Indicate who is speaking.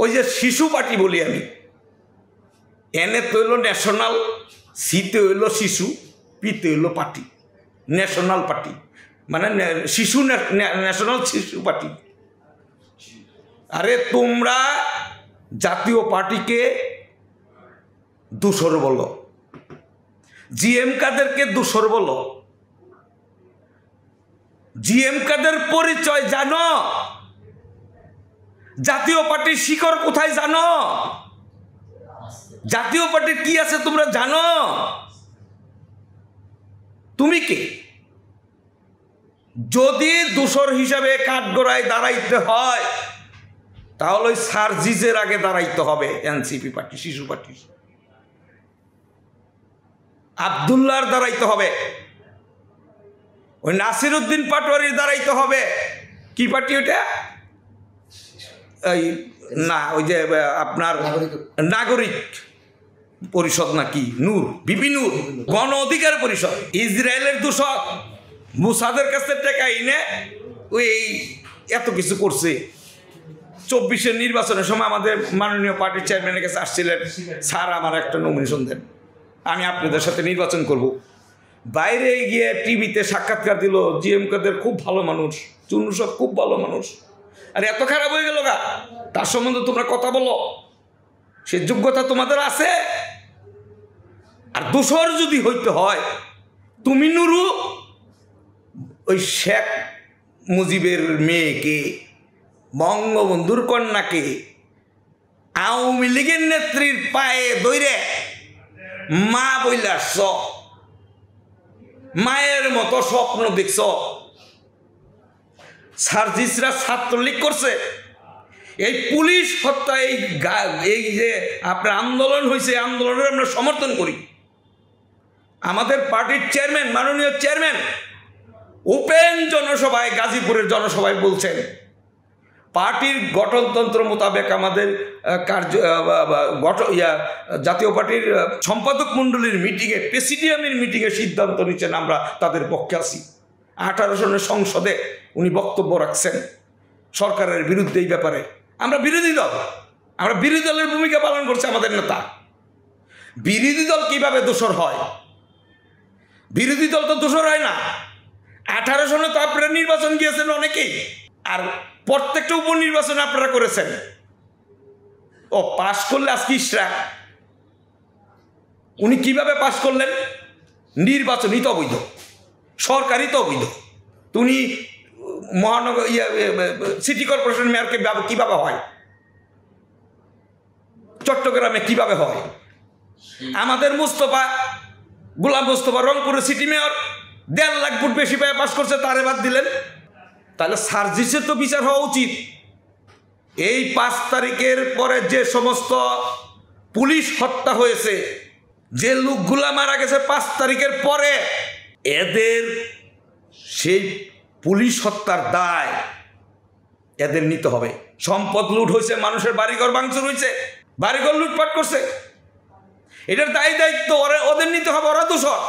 Speaker 1: ওই যে শিশু পার্টি বলি আমি, এনে তো হইল ন্যাশনাল, সিতে হইল শিশু, পিতে হইল পার্টি, ন্যাশনাল পার্টি মানে শিশু, ন্যাশনাল শিশু পার্টি। আরে তোমরা জাতীয় পার্টিকে দূষর বলো, জিএম কাদেরকে দূষর বলো। জিএম কাদের পরিচয় জানো? জাতীয় পার্টির শিকড় কোথায় জানো? জাতীয় পার্টির কি আছে তোমরা জানো? তুমি কে? যদি দূষর হিসাবে কাঠগড়ায় দাঁড়াইতে হয় তাহলে ওই সার্জিসের আগে দাঁড়াইতে হবে এনসিপি পার্টি, শিশু পার্টি। আব্দুল্লাহর দাঁড়াইতে হবে, ওই নাসির উদ্দিন পাটোয়ারির দাঁড়াইতে হবে। কি পার্টি ওইটা? এই না, ওই যে আপনার নাগরিক পরিষদ নাকি, নূর, বিপি নূর, গণ অধিকার পরিষদ। ইসরায়েলের দূষক মুসাদের কাছে টাকা এনে ওই এত কিছু করছে। 24-এর নির্বাচনের সময় আমাদের মাননীয় পার্টির চেয়ারম্যানের কাছে আসছিলেন, স্যার আমার একটা নমিনেশন দেন, আমি আপনাদের সাথে নির্বাচন করব। বাইরে গিয়ে টিভিতে সাক্ষাৎকার দিল, জিএম কাদের খুব ভালো মানুষ, চুন্নু সব খুব ভালো মানুষ। আর এত খারাপ হয়ে গেল গা, তার সম্বন্ধে তোমরা কথা বলো, সে যোগ্যতা তোমাদের আছে? আর দোষর যদি হইতে হয়, তুমি নুরু ওই শেখ মুজিবের মেয়েকে, বঙ্গবন্ধুর কন্যাকে আওয়ামী লীগের নেত্রীর পায়ে ধরে মা বইলা আসছ, মায়ের মতো স্বপ্ন দেখছ। সার্জিসরা ছাত্রলীগ করছে, এই পুলিশ হত্যা, এই যে আপনার আন্দোলন হয়েছে, আন্দোলনের আমরা সমর্থন করি। আমাদের পার্টির চেয়ারম্যান, মাননীয় চেয়ারম্যান ওপেন জনসভায়, গাজীপুরের জনসভায় বলছেন পার্টির গঠনতন্ত্র মোতাবেক আমাদের জাতীয় পার্টির সম্পাদক মণ্ডলীর মিটিংয়ে, প্রেসিডিয়ামের মিটিংয়ে সিদ্ধান্ত নিচ্ছেন আমরা তাদের পক্ষে আছি। 18 সনের সংসদে উনি বক্তব্য রাখছেন সরকারের বিরুদ্ধে এই ব্যাপারে। আমরা বিরোধী দল, আমরা বিরোধী দলের ভূমিকা পালন করছে আমাদের নেতা। বিরোধী দল কিভাবে দোষর হয়? বিরোধী দল তো দোষর হয় না। 18 সনে তো আপনারা নির্বাচন গিয়েছেন অনেকেই, আর প্রত্যেকটা উপনির্বাচন আপনারা করেছেন। ও পাশ করলে আজকে ইসরা, উনি কিভাবে পাশ করলেন? নির্বাচনই তো অবৈধ, সরকারই তো অবৈধ। উনি মহানগর সিটি কর্পোরেশন মেয়রকে কিভাবে হয়? চট্টগ্রামে কিভাবে হয়? আমাদের মুস্তফা, গোলাম মুস্তফা রংপুরের সিটি মেয়র 1.5 লাখ ভোট বেশি পেয়ে পাশ করছে, তারে বাদ দিলেন। তাহলে সার্জিসের তো বিচার হওয়া উচিত। এই 5 তারিখের পরে যে সমস্ত পুলিশ হত্যা হয়েছে, যে লোকগুলা মারা গেছে 5 তারিখের পরে, এদের সেই পুলিশ হত্যার দায় এদের নিতে হবে। সম্পদ লুট হয়েছে, মানুষের বাড়িঘর ভাঙচুর হয়েছে, বাড়িঘর লুটপাট করছে, এটার দায় দায়িত্ব ওদের নিতে হবে। ওরা দোষর।